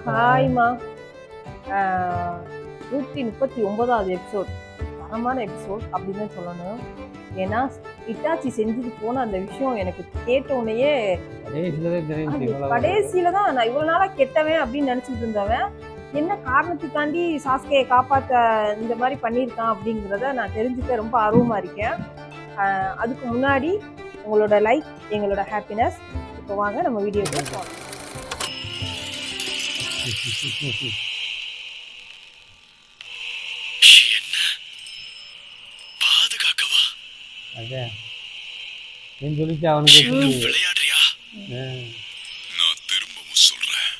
ஹாய்மா. ஆ 139வது episode. தரமான episode அப்படின்னு தான் சொல்லணும். ஏன்னா, இட்டாச்சி செஞ்சுட்டு போன அந்த விஷயம் எனக்கு கேட்ட உடனேயே கடைசியில தான் நான் இவ்வளவு நாளா கெட்டவன் அப்படின்னு நினைச்சிட்டு இருந்தவன், என்ன காரணத்துக்காண்டி சாஸ்கேயை காப்பாத்த இந்த மாதிரி பண்ணியிருக்கான் அப்படிங்கிறத நான் தெரிஞ்சுக்க ரொம்ப ஆர்வமா இருக்கேன். அதுக்கு முன்னாடி உங்களோட லைக் எங்களோட ஹாப்பினஸ். இப்போ வாங்க நம்ம வீடியோக்கு போகலாம். விளையாடுறியா? நான் திரும்பவும் சொல்றேன்,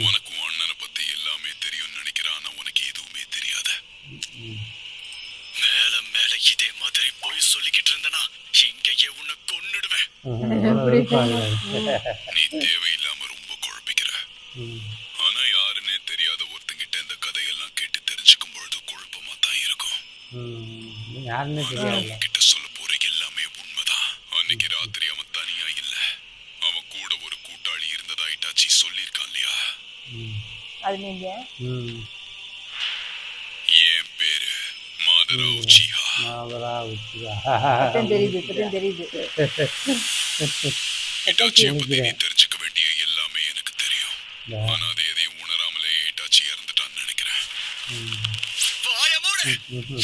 உனக்கு அண்ணனை பத்தி எல்லாமே தெரியும் நினைக்கிறேன். ஆனா உனக்கு எதுவுமே தெரியாது. மேல மேல இதே மாதிரி போய் சொல்லிக்கிட்டு இருந்தனா இங்கேயே உன்னை கொன்னுடுவேன். நீ தேவையில்லாம ரொம்ப குழப்பிக்கிற. ஆனா யாருன்னே தெரியாத ஒருத்தங்கிட்ட இந்த கதையெல்லாம் கேட்டு தெரிஞ்சுக்கும் பொழுது குழப்பமா தான் இருக்கும். கிட்ட சொல்ல போற எல்லாமே உண்மைதான். அன்னைக்கு ராத்திரி அவன் தனியா இல்ல, அவன் கூட ஒரு கூட்டாளி இருந்ததா இட்டாச்சி சொல்லியிருக்கான் இல்லையா? அது நீங்க என் பேரு மாதரா உச்சிஹா. தெரியுது. இட்டாச்சியை பத்தி நீ தெரிஞ்சுக்க வேண்டிய எல்லாமே எனக்கு தெரியும். ஆனா அதை எதையும் உணராமலே இட்டாச்சி இறந்துட்டான்னு நினைக்கிறேன்.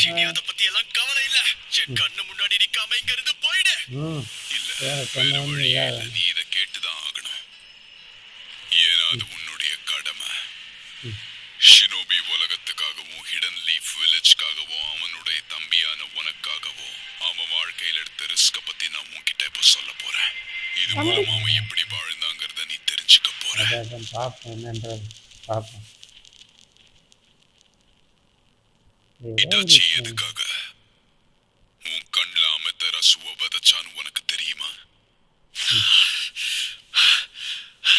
இனி அதை பத்தி எல்லாம் கவலை இல்ல. என் கண்ணு முன்னாடி நிக்காம இங்க இருந்து போயிடு. இல்ல வேற வழியே இல்ல, நீ இதை கேட்டுதான் ஆகணும். ஏன்னா அது உன்னுடைய கடமை. ஷினோபி உலகத்துக்காகவும் ஹிடன் லீஃப் வில்லேஜ்காகவும் அவனுடைய தம்பியான உனக்காகவும் அவன் வாழ்க்கையில் எடுத்த ரிஸ்க பத்தி நான் உன்கிட்ட இப்ப சொல்ல போறேன். இது மூலமா அவன் எப்படி வாழ்ந்தாங்கிறத நீ தெரிஞ்சுக்க போற. இட்டாச்சி எதுக்காக உன் கண்ல அமெத்தராசுவ வதச்சான்னு உனக்கு தெரியுமா?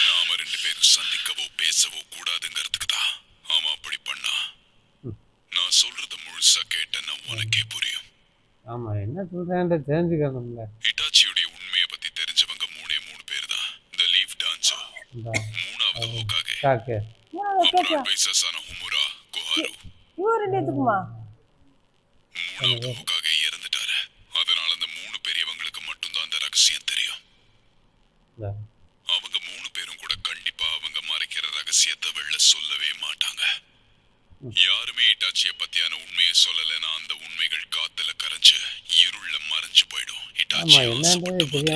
நாம ரெண்டு பேரும் சந்திக்கவோ பேசவோ கூடாதுங்கிறதுக்கு தான் அவன் அப்படி பண்ணா. நான் சொல்றத முழுசா கேட்டேன்னா உனக்கே புரியும். ஆமா, என்ன சொல்றேன்னு தெரிஞ்சுக்கணும்ல. இட்டாச்சியுடைய உண்மையை பத்தி தெரிஞ்சவங்க மூணு பேர் தான். தி லீஃப் டான்சோ, மூணாவது ஹோகாகே, அப்புறம் அட்வைசர்ஸான ஹுமுரா, கோஹாரு. மூணாவது ஹோகாகே இறந்துட்டாரு. அதனால அந்த மூணு பெரியவங்களுக்கு மட்டும்தான் அந்த ரகசியம் தெரியும். அவங்க மூணு பேரும் கூட கண்டிப்பா அவங்க மறைக்கிற ரகசியத்தை வெளில சொல்லவே மாட்டாங்க. யாருமே இட்டாச்சிய பத்தியான உண்மையை சொல்லலைன்னா அந்த உண்மைகள் காத்துல கரைஞ்சு இருள்ல மறைஞ்சு போயிடும். இட்டாச்சி ஆசைப்பட்ட மாதிரி.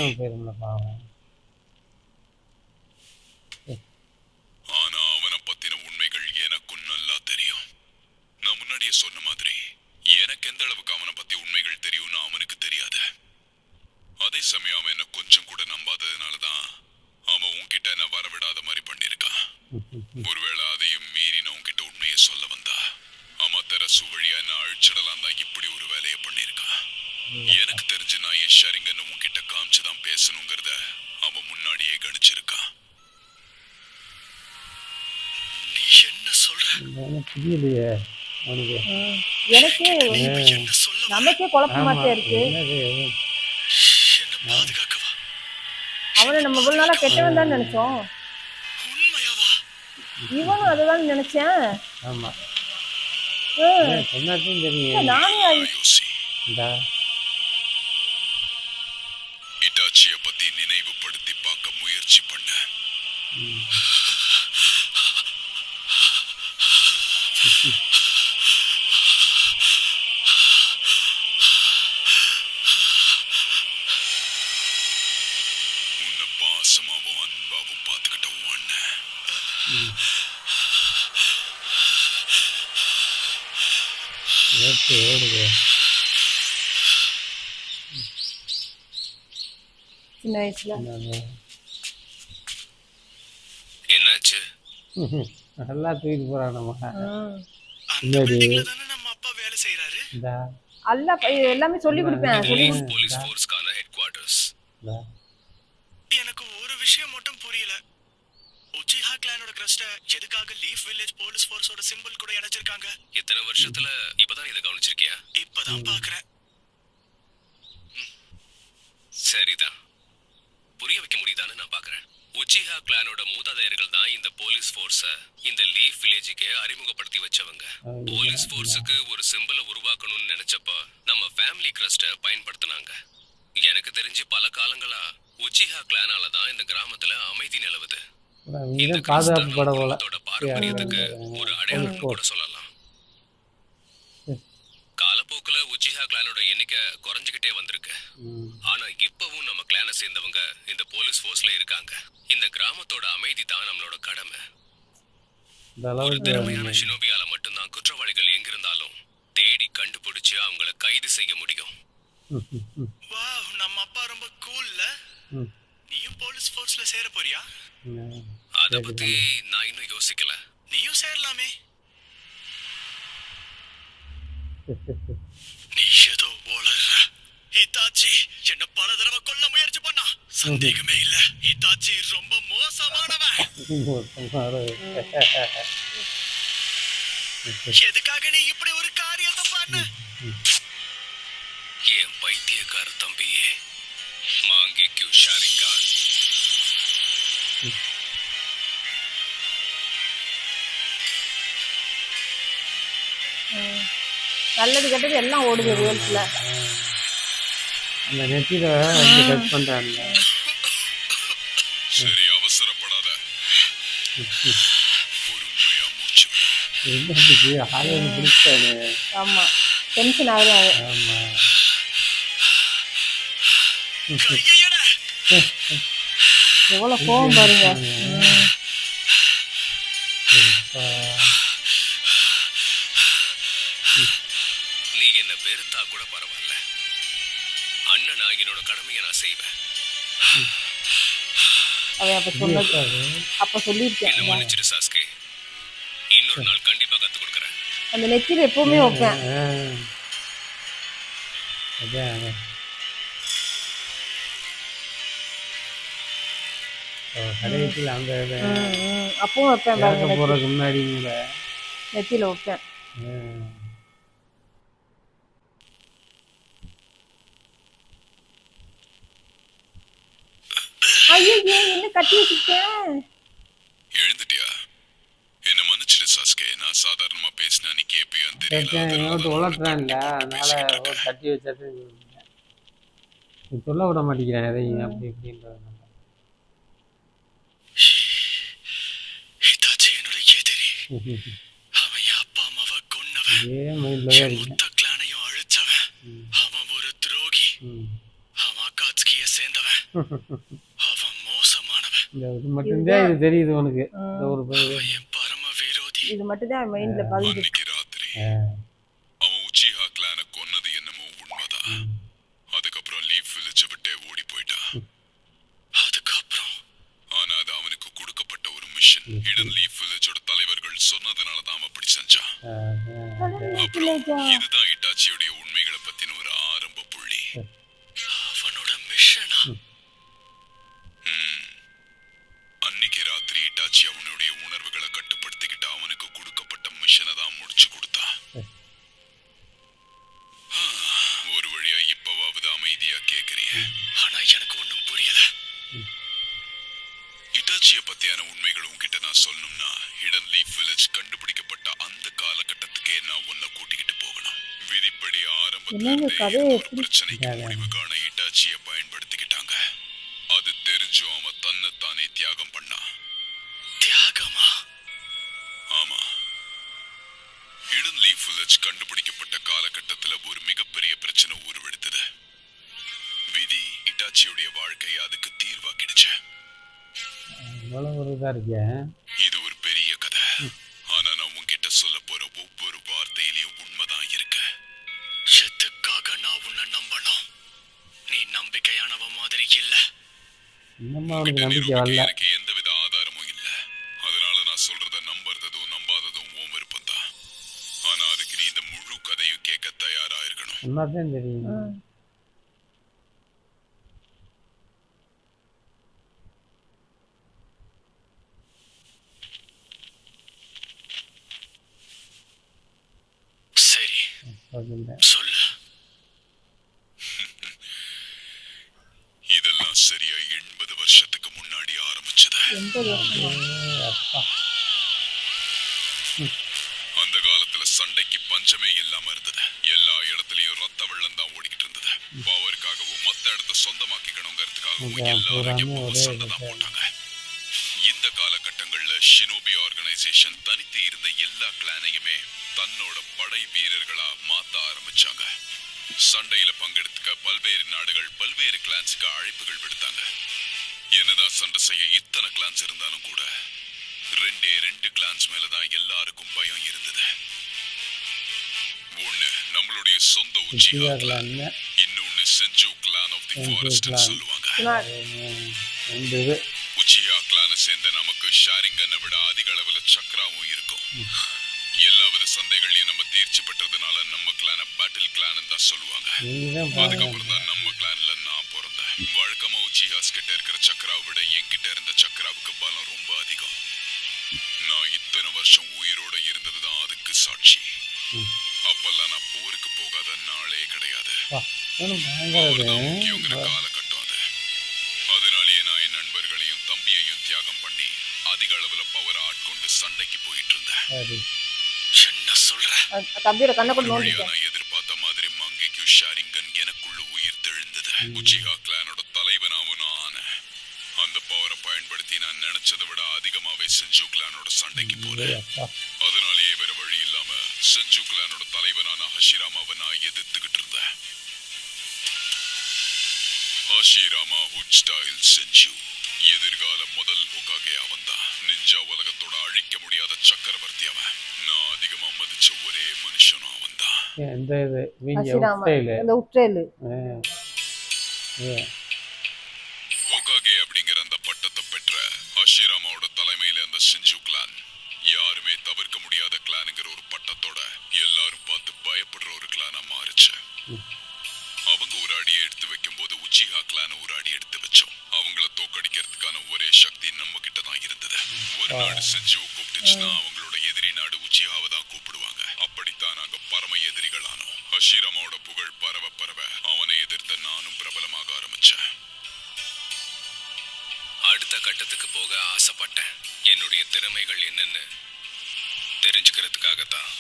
ஆனா அவனை பத்தின உண்மைகள் எனக்கும் நல்லா தெரியும். நான் முன்னாடியே சொன்ன மாதிரி எனக்கு எந்த அளவுக்கு அவனை பத்தி உண்மைகள் தெரியும்னு அவனுக்கு தெரியாது. அதே சமயம் அவன் என்ன கொஞ்சம் கூட நம்பாததுனாலதான் அவன் உன்கிட்ட என்ன வரவிடாத மாதிரி பண்ணிருக்கான். ஒருவேளை அதையும் மீறி நான் உன்கிட்ட உண்மையை சொல்ல வந்தா அமத்தரசு வழியா என்ன அழிச்சிடலாம் தான் இப்படி ஒரு வேலையை பண்ணிருக்கான். எனக்கு தெரிஞ்சு நான் என் ஷரிங்கன்னு உன்கிட்ட காமிச்சுதான் பேசணுங்கிறத அவன் முன்னாடியே கணிச்சிருக்கான். நீ என்ன சொல்ற? புரியலையே எனக்கு. நமக்கே குழப்பமாட்டே இருக்கு. என்ன பாதுகாக்கவா? அவனை நம்ம இவ்வளவு நாளா கெட்டவன் தான் நினைச்சோம். உண்மையாவா? இவனும் அதுதான் நினைச்சேன். ஆமா, நானே யோசி. இட்டாச்சிய பத்தி நினைவுபடுத்தி பார்க்க முயற்சி பண்ண. உன்னை பாசமாவும் அன்பாவும் பார்த்துக்கிட்ட உன்ன சின்ன வயசுல என்னாச்சு? நல்லா தூக்கிட்டு போறான். நம்ம அப்பா வேலை செய்யறாரு. அல்ல எல்லாமே சொல்லி கொடுப்பேன். போலீஸ் ஃபோர்ஸ்கான ஹெட்குவார்ட்டர்ஸ். எனக்கு ஒரு விஷயம் மட்டும் புரியல. உச்சிஹா கிளானோட கிரஸ்ட எதுக்காக லீஃப் வில்லேஜ் போலீஸ் ஃபோர்ஸோட சிம்பிள் கூட இணைச்சிருக்காங்க? எத்தனை வருஷத்துல இப்பதான் இதை கவனிச்சிருக்கியா? இப்பதான் பாக்குறேன். சரிதான், புரிய வைக்க முடியுதான்னு நான் பாக்குறேன். உச்சிஹா கிளானோட மூதாதையர்கள் தான் இந்த போலீஸ் ஃபோர்ஸ இந்த லீஃப் வில்லேஜுக்கு அறிமுகப்படுத்தி வச்சவங்க. போலீஸ் ஃபோர்ஸுக்கு ஒரு சிம்பலை உருவாக்கணும்னு நினைச்சப்ப நம்ம ஃபேமிலி கிரஸ்ட பயன்படுத்தினாங்க. எனக்கு தெரிஞ்சு பல காலங்களா உச்சிஹா கிளானால தான் இந்த கிராமத்துல அமைதி நிலவுது. இந்த பாதுகாப்பு பட போல குடும்பத்தோட பாரம்பரியத்துக்கு ஒரு அடையாளம் கூட சொல்லலாம். காலப்போக்குல உச்சிஹா கிளானோட எண்ணிக்கை குறைஞ்சுக்கிட்டே வந்திருக்கு. ஆனா இப்பவும் நம்ம கிளானை சேர்ந்தவங்க இந்த போலீஸ் ஃபோர்ஸ்ல இருக்காங்க. இந்த கிராமத்தோட அமைதி தான் நம்மளோட கடமை. ஒரு திறமையான ஷினோபியால மட்டும்தான் குற்றவாளிகள் எங்கிருந்தாலும் தேடி கண்டுபிடிச்சு அவங்கள கைது செய்ய முடியும். வாவ், நம்ம அப்பா ரொம்ப கூல்ல. நீயும் போலீஸ் ஃபோர்ஸ்ல சேர போறியா? அத பத்தி நான் இன்னும் யோசிக்கல. நீயும் சேரலாமே. நீ ஏதோ வளர்ற. ஹிதாச்சி என்ன பல தடவை கொல்ல முயற்சி பண்ணா. சந்தேகமே இல்ல, ஹிதாச்சி ரொம்ப மோசமானவன். எதுக்காக நீ இப்படி ஒரு காரியத்தை பண்ண? என் பைத்தியக்கார தம்பியே, மாங்கேக்கு ஷாரிங்கான். நல்லது கெட்டது எல்லாம் ஓடுது ரியல்ஸ்ல. அந்த நெத்தியில வந்து டச் பண்றாங்க. சரி, அவசரப்படாத. பொறுமையா மூச்சு விடு. என்ன ஆளுநர் பிடிச்சானே. ஆமா, டென்ஷன் ஆகுது. ஆமா. எவ்வளவு கோவம் பாருங்க. நீ என்ன வெறுத்தா கூட பரவாயில்ல, அண்ணனா என்னோட கடமையை நான் செய்வேன். அவன் அப்ப சொன்னது அப்ப சொல்லிருக்கேன். என்ன மன்னிச்சிரு சாஸ்கே, இன்னொரு நாள் கண்டிப்பா கத்து கொடுக்கறேன். அந்த நெத்தியில எப்பவுமே வைப்பேன். கடைசியில் அந்த அப்பவும் வைப்பேன் பாருங்க, போறதுக்கு முன்னாடி நெத்தியில வைப்பேன். ஐயோ, என்ன கட்டி வச்சிருக்கேன்? எழுந்துட்டியா? என்ன மன்னிச்சிடு சாஸ்கே, நான் சாதாரணமா பேசினா நீ கேப்பியான்னு தெரியல. உழட்டுறான்ல, அதனால கட்டி வச்சது நீ சொல்ல விட மாட்டேங்கிறேன் எதையும் அப்படி இப்படின்றது. ஹிதாச்சி என்னோட எதிரி. அவன் என் அப்பா அம்மாவை கொன்னவன். மொத்த கிளானையும் அழிச்சவன். அவன் ஒரு துரோகி. அவன் அக்காட்சிய சேர்ந்தவன். அவன் மோசமானவன். இது மட்டும்தான் இது தெரியுது உனக்கு. என் பரம விரோதி. இது மட்டும்தான் மைண்ட்ல பதிஞ்சு. அன்னைக்கு ராத்திரி அவன் உச்சிஹா கிளானை கொன்னது என்னமோ உண்மைதான். அதுக்கப்புறம் லீஃப் வில்லேஜை விட்டே ஓடி போயிட்டான். அதுக்கப்புறம் ஆனா அது அவனுக்கு கொடுக்கப்பட்ட ஒரு மிஷன். ஹிடன் லீஃப் வில்லேஜோட தலைவர்கள் சொன்னதுனால தான் அப்படி செஞ்சான். அப்புறம் இதுதான் இட்டாச்சியோட உண்மைகளை பத்தின ஒரு ஆரம்ப புள்ளி. அவனோட மிஷனா? அன்னைக்கு ராத்திரி இட்டாச்சி அவனுடைய உணர்வுகளை கட்டுப்படுத்திக்கிட்டு அவனுக்கு கொடுக்கப்பட்ட மிஷனை தான் முடிச்சு கொடுத்தான். ஒரு வழியா இப்பவாவது அமைதியா கேக்குறிய? ஆனா எனக்கு ஒண்ணும் புரியல. இட்டாச்சிய பத்தியான உண்மைகள் உன்கிட்ட நான் சொல்லணும்னா ஹிடன் லீஃப் வில்லேஜ் கண்டுபிடிக்கப்பட்ட அந்த காலகட்டத்துக்கே நான் உன்னை கூட்டிக்கிட்டு போகணும். விதிப்படி ஆரம்பத்துல ஒரு பிரச்சனைக்கு முடிவு காண இட்டாச்சிய பயன்படுத்திக்கிட்டாங்க. அது தெரிஞ்சும் அவன் தன்னைத்தானே தியாகம் பண்ணா. தியாகமா? ஆமா. ஹிடன் லீஃப் வில்லேஜ் கண்டுபிடிக்கப்பட்ட காலகட்டத்துல ஒரு மிகப்பெரிய பிரச்சனை உருவெடுத்தது. விதி இட்டாச்சியுடைய வாழ்க்கையை அதுக்கு தீர்வாக்கிடுச்சு. இது ஒரு பெரிய கதை. ஆனா நான் உன்கிட்ட சொல்ல போற ஒவ்வொரு வார்த்தையிலையும் உண்மைதான் இருக்கு. எதுக்காக நான் உன்னை நம்பணும்? நீ நம்பிக்கையானவ மாதிரி இல்ல. எனக்கு எந்தவித ஆதாரமும் இல்ல. அதனால நான் சொல்றத நம்புறதும் நம்பாததும் உன் விருப்பம் தான். ஆனா அதுக்கு நீ இந்த முழு கதையும் கேட்க தயாரா இருக்கணும். சரி, சொல்லு. இதெல்லாம் சரியா 80 வருஷத்துக்கு முன்னாடி ஆரம்பிச்சது. 80 வருஷமா? அப்பா. அந்த காலத்துல சண்டைக்கு பஞ்சமே இல்லாம இருந்தது. எல்லா இடத்துலயும் ரத்த வெள்ளம் தான் ஓடிக்கிட்டு இருந்தது. பவருக்காகவும் மத்த இடத்த சொந்தமாக்கிக்கணுங்கிறதுக்காகவும் எல்லாரும் எப்பவும் சண்டை தான் போட்டாங்க. இந்த காலகட்டங்கள்ல ஷினோபி ஆர்கனைசேஷன் தனித்து இருந்த எல்லா கிளானையுமே தன்னோட படை வீரர்களா மாத்த ஆரம்பிச்சாங்க. சண்டையில பங்கெடுத்துக்க பல்வேறு நாடுகள் பல்வேறு கிளான்ஸுக்கு அழைப்புகள் விடுத்தாங்க. என்னதான் சண்டை செய்ய இத்தனை கிளான்ஸ் இருந்தாலும் கூட ரெண்டு கிளான்ஸ் மேலதான் எல்லாருக்கும் பயம் இருந்தது. ஒண்ணு நம்மளுடைய சொந்த உச்சிஹா கிளான், இன்னொன்னு செஞ்சு கிளான் ஆஃப் தி ஃபாரஸ்ட் சொல்லுவாங்க. உச்சிஹா கிளானை சேர்ந்த நமக்கு ஷாரிங்கனை விட அதிக அளவுல சக்கராவும் இருக்கும். எல்லாவித சண்டைகளையும் நம்ம தேர்ச்சி பெற்றதுனால நம்ம கிளான பேட்டில் கிளான் தான் சொல்லுவாங்க. அதுக்கப்புறம் தான் நம்ம கிளான்ல நான் பிறந்தேன். வழக்கமா உச்சிஹாஸ் கிட்ட இருக்கிற சக்கராவை விட என்கிட்ட இருந்த சக்கராவுக்கு பலம் ரொம்ப அதிகம். நான் இத்தனை வருஷம் உயிரோட இருந்ததுதான் அதுக்கு சாட்சி. அப்பெல்லாம் நான் போருக்கு போகாத நாளே கிடையாது. முக்கியங்கிற காலகட்டம் அது. அதனாலேயே நான் என் நண்பர்களையும் தம்பியையும் தியாகம் பண்ணி அதிக அளவுல பவரை ஆட்கொண்டு சண்டைக்கு போயிட்டு இருந்தேன். என்ன சொல்ற? தம்பியோட கண்ணை கொண்டு நான் எதிர்பார்த்த மாதிரி மங்கைக்கு ஷாரிங்கன் எனக்குள்ள உயிர் தெழுந்தது. உச்சிஹா கிளானோட தலைவனாவும் நான் ஆனேன். அந்த பவரை பயன்படுத்தி நான் நினைச்சதை விட அதிகமாவே செஞ்சு கிளானோட சண்டைக்கு போறேன். அதனாலேயே வேற வழி இல்லாம செஞ்சு கிளானோட தலைவனான ஹஷிராமாவை நான் எதிர்த்துக்கிட்டு இருந்தேன். ஹஷிராமா ஹுட்ஸ்டைல் செஞ்சு எதிர்கால முதல் ஹோகாகே அவன் தான். நிஞ்சா உலகத்தோட அழிக்க முடியாத சக்கரவர்த்தி அவன். நான் அதிகமா மதிச்ச ஒரே மனுஷனும் அவன் தான். ஹோகாகே அப்படிங்கிற அந்த பட்டத்தை பெற்ற ஹஷிராமாவோட தலைமையில அந்த செஞ்சு கிளான் யாருமே தவிர்க்க முடியாத கிளானுங்கிற ஒரு பட்டத்தோட எல்லாரும் பார்த்து பயப்படுற ஒரு கிளானா மாறுச்சு. அவங்க ஒரு அடியை எடுத்து வைக்கும் போது உச்சிஹா கிளான ஒரு அடி எடுத்து வச்சோம். அவங்கள தோக்கடிக்கிறதுக்கான ஒரே சக்தி நம்ம கிட்ட தான் இருந்தது. ஒரு நாடு செஞ்சு கூப்பிட்டுச்சுன்னா அவங்களோட எதிரி நாடு உச்சிஹாவை தான் கூப்பிடுவாங்க. அப்படித்தான் நாங்க பரம எதிரிகளானோம். ஹஷிராமாவோட புகழ் பரவ பரவ அவனை எதிர்த்த நானும் பிரபலமாக ஆரம்பிச்சேன். அடுத்த கட்டத்துக்கு போக ஆசைப்பட்டேன். என்னுடைய திறமைகள் என்னன்னு தெரிஞ்சுக்கிறதுக்காகத்தான்.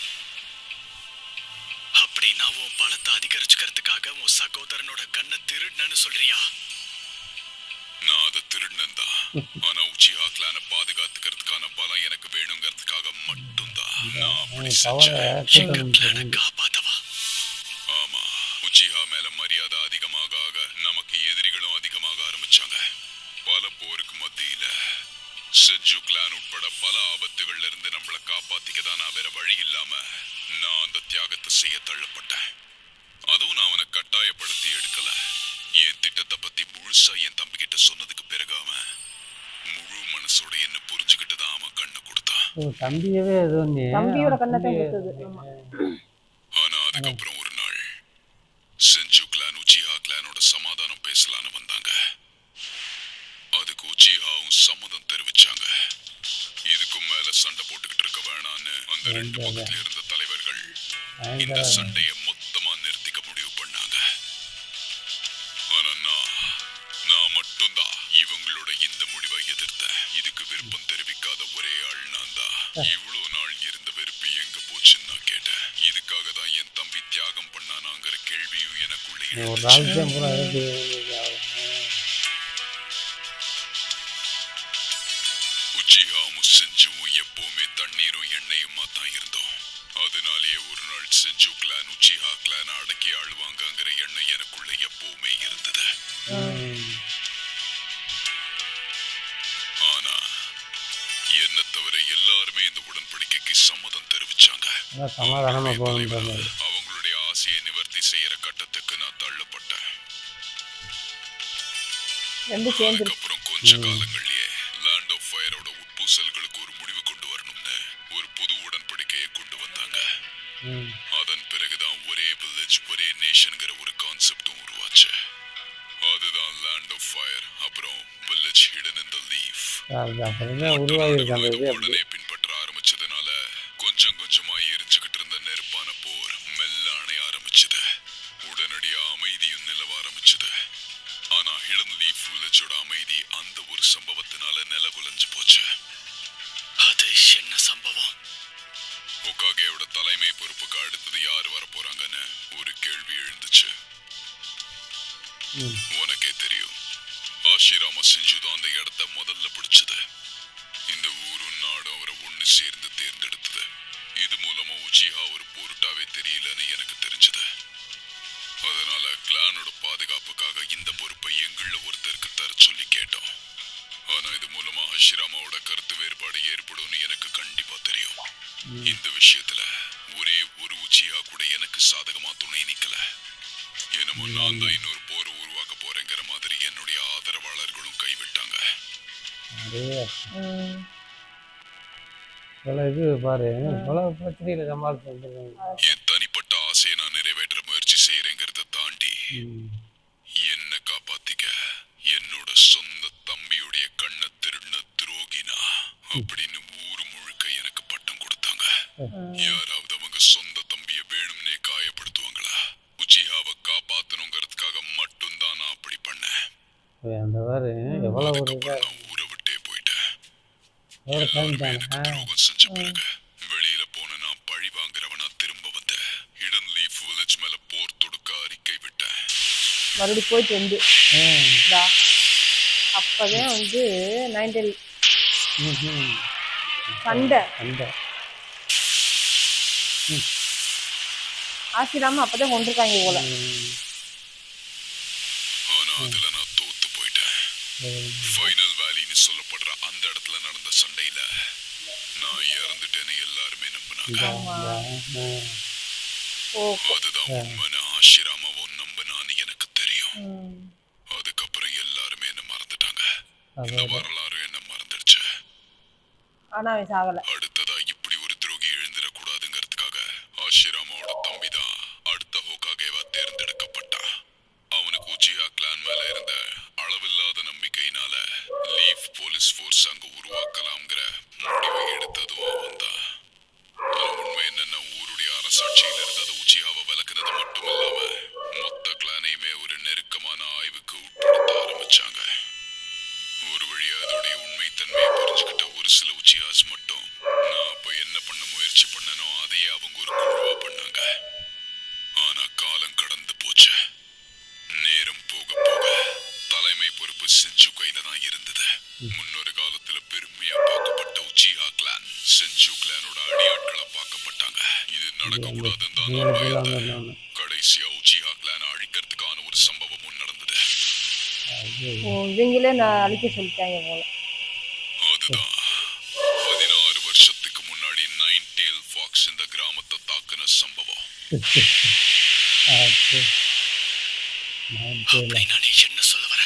அப்படின்னா உன் பலத்தை அதிகரிச்சுக்கிறதுக்காக உன் சகோதரனோட கண்ணை திருடுனு சொல்றியா? நான் அதை திருடன் தான். ஆனா உச்சிஹா கிளான பாதுகாத்துக்கிறதுக்கான பலம் எனக்கு வேணுங்கிறதுக்காக மட்டும்தான் நான் அப்படி செஞ்சேன். காப்பாத்தவா? ஆமா, உச்சிஹா மேல மரியாதை அதிகமாக ஆக நமக்கு எதிரிகளும் அதிகமாக ஆரம்பிச்சாங்க. பல போருக்கு மத்தியில செஞ்சு கிளான் உட்பட பல ஆபத்துகள்ல இருந்து நம்மளை காப்பாத்திக்கதான் நான் வேற வழி இல்லாம நான் அந்த தியாகத்தை செய்ய தள்ளப்பட்டேன். அதுவும் நான் அவனை கட்டாயப்படுத்தி எடுக்கல. என் திட்டத்தை பத்தி முழுசா என் தம்பி கிட்ட சொன்னதுக்கு பிறகு அவன் முழு மனசோட என்ன புரிஞ்சுக்கிட்டு தான் அவன் கண்ணை கொடுத்தான். ஆனா அதுக்கப்புறம் ஒரு நாள் செஞ்சு கிளான் உச்சிஹா கிளானோட சமாதானம் பேசலான்னு வந்தாங்க. அதுக்கு உச்சிஹாவும் சம்மதம் தெரிவிச்சாங்க. இதுக்கும் மேல சண்டை போட்டுக்கிட்டு இருக்க வேணான்னு அந்த ரெண்டு பக்கத்துல இருந்த தலைவர்கள் இந்த சண்டைய மொத்தமா நிறுத்திக்க முடிவு பண்ணாங்க. ஆனா நான் மட்டும்தான் இவங்களோட இந்த முடிவை எதிர்த்தேன். இதுக்கு விருப்பம் தெரிவிக்காத ஒரே ஆள் நான் தான். இவ்வளவு நாள் இருந்த வெறுப்பு எங்க போச்சுன்னு நான் கேட்டேன். இதுக்காக தான் என் தம்பி தியாகம் பண்ணானாங்கிற கேள்வியும் எனக்குள்ளே உச்சிஹாவும் செஞ்சுவும் எப்பவுமே தண்ணீரும் எண்ணெயுமா தான் இருந்தோம். அதனாலேயே ஒரு நாள் செஞ்சு கிளான் உச்சிஹா கிளான் அடக்கி ஆளுவாங்கிற எண்ணம் எனக்குள்ள எப்பவுமே இருந்தது. ஆனா என்ன தவிர எல்லாருமே இந்த உடன்படிக்கைக்கு சம்மதம் தெரிவிச்சாங்க. அவங்களுடைய ஆசையை நிவர்த்தி செய்யற கட்டத்துக்கு நான் தள்ளப்பட்டேன். அதுக்கப்புறம் கொஞ்ச காலங்கள்லயே லேண்ட் ஆஃப் ஃபயரோட உட்பூசல்களுக்கு ஒரு முடிவு கொண்டு வரணும்னு ஒரு புது உடன்படிக்கையை கொண்டு வந்தாங்க. அதன் பிறகுதான் ஒரே வில்லேஜ் ஒரே நேஷன்ங்கிற ஒரு கான்செப்டும் உருவாச்சு. அதுதான் லேண்ட் ஆஃப் ஃபயர். அப்புறம் வில்லேஜ் ஹிடன் இன் தி லீஃப். உடனே பின்பற்ற ஆரம்பிச்சதுனால கொஞ்சம் கொஞ்சமா எரிஞ்சுக்கிட்டு இருந்த நெருப்பான போர் மெல்ல அணைய ஆரம்பிச்சது. உடனடியா அமைதியும் நிலவ ஆரம்பிச்சது. ஆனா ஹிடன் லீஃப் வில்லேஜோட அமைதி அந்த ஒரு சம்பவத்தினால நிலகுலைஞ்சு நமக்கு அடுத்தது யாரு வர போறாங்கன்னு ஒரு கேள்வி எழுந்துச்சு. உனக்கே தெரியும், ஆஷிராம செஞ்சுதான் அந்த இடத்த முதல்ல பிடிச்சது. இந்த ஊரும் நாடும் அவரை ஒண்ணு சேர்ந்து தேர்ந்தெடுத்தது. இது மூலமா உச்சிஹா ஒரு பொருட்டாவே தெரியலன்னு எனக்கு தெரிஞ்சது. அதனால கிளானோட பாதுகாப்புக்காக இந்த பொறுப்பை எங்கள ஒருத்தருக்கு தர சொல்லி கேட்டோம். ஆனா இது மூலமா ஆஷிராமாவோட கருத்து வேறுபாடு ஏற்படும்னு எனக்கு கண்டிப்பா தெரியும். இந்த விஷயத்துல ஒரே ஒரு உச்சிஹா கூட எனக்கு சாதகமா துணை நிக்கல. என்னமோ நான் தான் இன்னொரு போரை உருவாக்க போறேங்கிற மாதிரி என்னுடைய ஆதரவாளர்களும் கைவிட்டாங்க. இது பாரு, இவ்வளவு பிரச்சனையில சமாளிச்சு வந்துருக்காங்க. என் தனிப்பட்ட ஆசையை நான் நிறைவேற்ற முயற்சி செய்யறேங்கிறத தாண்டி என்ன காப்பாத்திக்க என்னோட சொந்த தம்பியுடைய கண்ணை திருடின துரோகினா அப்படின்னு ஊரு முழுக்க எனக்கு பட்டம் கொடுத்தாங்க. யாராவது அவங்க சொந்த தம்பிய வேணும்னே காயப்படுத்துவாங்களா? உச்சிஹாவை காப்பாத்தணுங்கிறதுக்காக மட்டும்தான் நான் அப்படி பண்ணேன். அந்த பாரு எவ்வளவு அதுக்கப்புறம் நான் ஊரை விட்டே போயிட்டேன். எல்லாருமே எனக்கு துரோகம் செஞ்ச பிறகு வெளியில போன நான் பழி வாங்குறவனா திரும்ப வந்த ஹிடன் லீஃப் வில்லேஜ் மேல போர் தொடுக்க அறிக்கை விட்டேன். மறுபடியும் போயிட்டு வந்து அப்பவே வந்து 90 சண்டை ஆசிராம அப்பதான் கொண்டிருக்காங்க போல. ஆனா அதுல நான் தோத்து போயிட்டேன். ஃபைனல் வேலின்னு சொல்லப்படுற அந்த இடத்துல நடந்த சண்டையில நான் இறந்துட்டேன்னு எல்லாருமே நம்பினாங்க. அதுதான் உண்மைன்னு ஆஷிராமாவும் நம்பினான்னு எனக்கு தெரியும். அதுக்கப்புறம் எல்லாருமே என்ன மறந்துட்டாங்க. இந்த வரலாறு என்ன மறந்துடுச்சு. ஆனா அவன் சாகல. அடுத்ததா இப்படி ஒரு துரோகி எழுந்திடக்கூடாதுங்கிறதுக்காக ஆஷிராமாவோட தம்பி தான் அடுத்த ஹோகாகேவா தேர்ந்தெடுக்கப்பட்டா. அவனுக்கு உச்சிஹா கிளான் மேல இருந்த அளவில்லாத நம்பிக்கையினால லீஃப் போலீஸ் ஃபோர்ஸ் அங்க உருவாக்கலாம்ங்கிற முடிவை எடுத்ததும் அவன் தான். உண்மை என்னன்னா ஊருடைய அரசாட்சியில இருந்து அதை உச்சிஹாவை விளக்குனது மட்டும் இல்லாம மொத்த கிளானையுமே ஒரு நெருக்கமான ஆய்வுக்கு உட்படுத்த ஆரம்பிச்சாங்க. ஒரு வழியா அதோடைய உண்மைத்தன்மையை புரிஞ்சுக்கிட்ட ஒரு சில உச்சிஹாஸ் மட்டும் நான் அப்ப என்ன பண்ண முயற்சி பண்ணனோ அதையே அவங்க ஒரு குழுவா பண்ணாங்க. ஆனா காலம் கடந்து போச்சு. நேரம் போக போக தலைமை பொறுப்பு செஞ்சு கையில தான் இருந்தது. முன்னொரு காலத்துல பெருமையா பார்க்கப்பட்ட உச்சிஹா கிளான் செஞ்சு கிளானோட அடியாட்களை பார்க்கப்பட்டாங்க. இது நடக்கக்கூடாதுன்னு தான் நான் பயந்தேன். கடைசியா உச்சிஹா கிளானை அழிக்கிறதுக்கான ஒரு சம்பவமும் நடந்தது. இவங்களே நான் அழிக்க சொல்லிட்டாங்க போல. அதுதான் 16 வருஷத்துக்கு முன்னாடி நைன் டெயில் ஃபாக்ஸ் இந்த கிராமத்தை தாக்குன சம்பவம். நானே என்ன சொல்ல வர?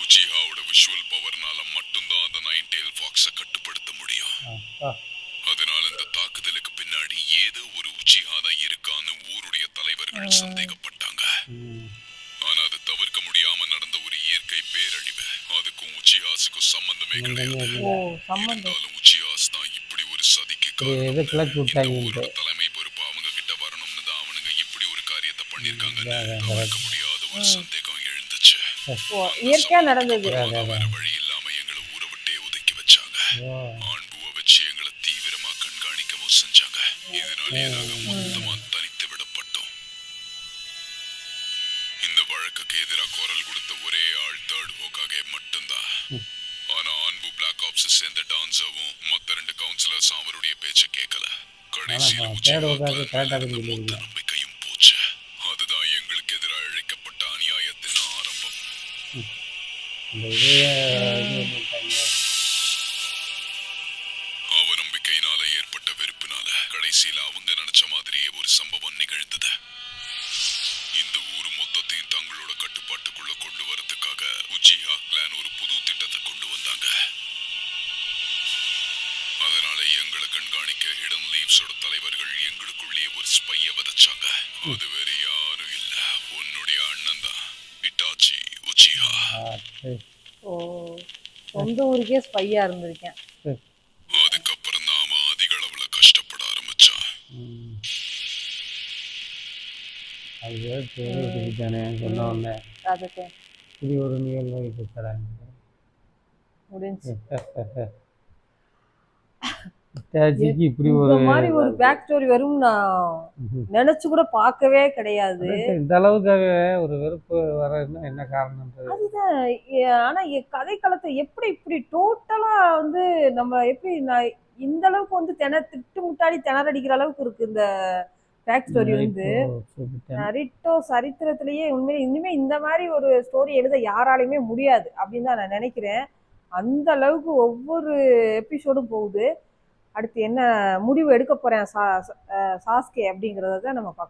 உச்சிஹாவோட விஷுவல் பவர்னால மட்டும்தான் அந்த நைன் டெயில் ஃபாக்ஸை கட்டுப்படுத்த முடியும். அதனால இந்த தாக்குதலுக்கு பின்னாடி ஏதோ ஒரு உச்சிஹா தான் இருக்கான்னு ஊருடைய தலைவர்கள் சந்தேகப்பட்டாங்க. ஆனா அது தவிர்க்க முடியாம நடந்த ஒரு இயற்கை பேரழிவு. அதுக்கும் உச்சிஹாஸுக்கும் சம்பந்தமே கிடையாது. இருந்தாலும் உச்சிஹாஸ் தான் இப்படி ஒரு சதிக்கு காரணம். தலைமை பொறுப்பு அவங்க கிட்ட வரணும்னு தான் அவனுங்க இப்படி ஒரு காரியத்தை பண்ணிருக்காங்கன்னு தவிர்க்க முடியாத ஒரு சந்தேகம் எழுந்துச்சு. இயற்கையா நடந்தது. வேற வழி இல்லாம எங்களை ஊரை விட்டே ஒதுக்கி வச்சாங்க. ஆண்புவை வச்சு எங்களை தீவிரமா கண்காணிக்கவும் செஞ்சாங்க. இதனாலே நாங்க மொத்தமா தனித்து விடப்பட்டோம். இந்த வழக்குக்கு எதிராக குரல் கொடுத்த ஒரே ஆள் தேர்ட் ஹோகாகே மட்டும்தான். ஆனா ஆன்பு பிளாக் ஆப்ஸ் சேர்ந்த டான்சவும் மத்த 2 கவுன்சிலர்ஸ் அவருடைய பேச்ச கேட்கல. கடைசியில மொத்த நம்பிக்கையும் போச்சு. அதுதான் எங்களுக்கு எதிராக இழைக்கப்பட்ட அநியாயத்தின் ஆரம்பம். அவநம்பிக்கையினால ஏற்பட்ட வெறுப்பினால கடைசியில அவங்க நினைச்ச மாதிரியே ஒரு சம்பவம் நிகழ்ந்தது. இந்த ஊர் மொத்தத்தையும் தங்களோட கட்டுப்பாட்டுக்குள்ள கொண்டு வரதுக்காக உச்சிஹா கிளான் ஒரு புது திட்டத்தை கொண்டு வந்தாங்க. அதனால எங்களை கண்காணிக்க ஹிடன் லீவ்ஸோட தலைவர்கள் எங்களுக்குள்ளேயே ஒரு ஸ்பைய விதைச்சாங்க. அது வேற யாரும் இல்ல, உன்னுடைய அண்ணன் தான், இட்டாச்சி உச்சிஹா. சொந்த ஊருக்கே ஸ்பையா இருந்திருக்கேன். அதுக்கப்புறம் நாம அதிக அளவுல கஷ்டப்பட ஆரம்பிச்சான். இது ஒரு நிகழ்வு தராங்க. முடிஞ்சு அட்டாச்சிக்கு இப்படி இந்த ஒரு மாதிரி ஒரு பேக் ஸ்டோரி வரும் நான் நினைச்சு கூட பார்க்கவே கிடையாது. இந்த அளவுக்காக ஒரு வெறுப்பு வரதுன்னா என்ன காரணம்? அதுதான் ஆனா கதைக்களத்தை எப்படி இப்படி டோட்டலா வந்து நம்ம எப்படி நான் இந்த அளவுக்கு வந்து திட்டு முட்டாடி திணறடிக்கிற அளவுக்கு இருக்கு இந்த பேக் ஸ்டோரி வந்து. நரிட்டோ சரித்திரத்திலேயே உண்மையிலே இனிமே இந்த மாதிரி ஒரு ஸ்டோரி எழுத யாராலையுமே முடியாது அப்படின்னு தான் நான் நினைக்கிறேன். அந்த அளவுக்கு ஒவ்வொரு எபிசோடும் போகுது. அடுத்து என்ன முடிவு எடுக்க போறேன் சாஸ்கே அப்படிங்கறத நம்ம பார்க்கலாம்.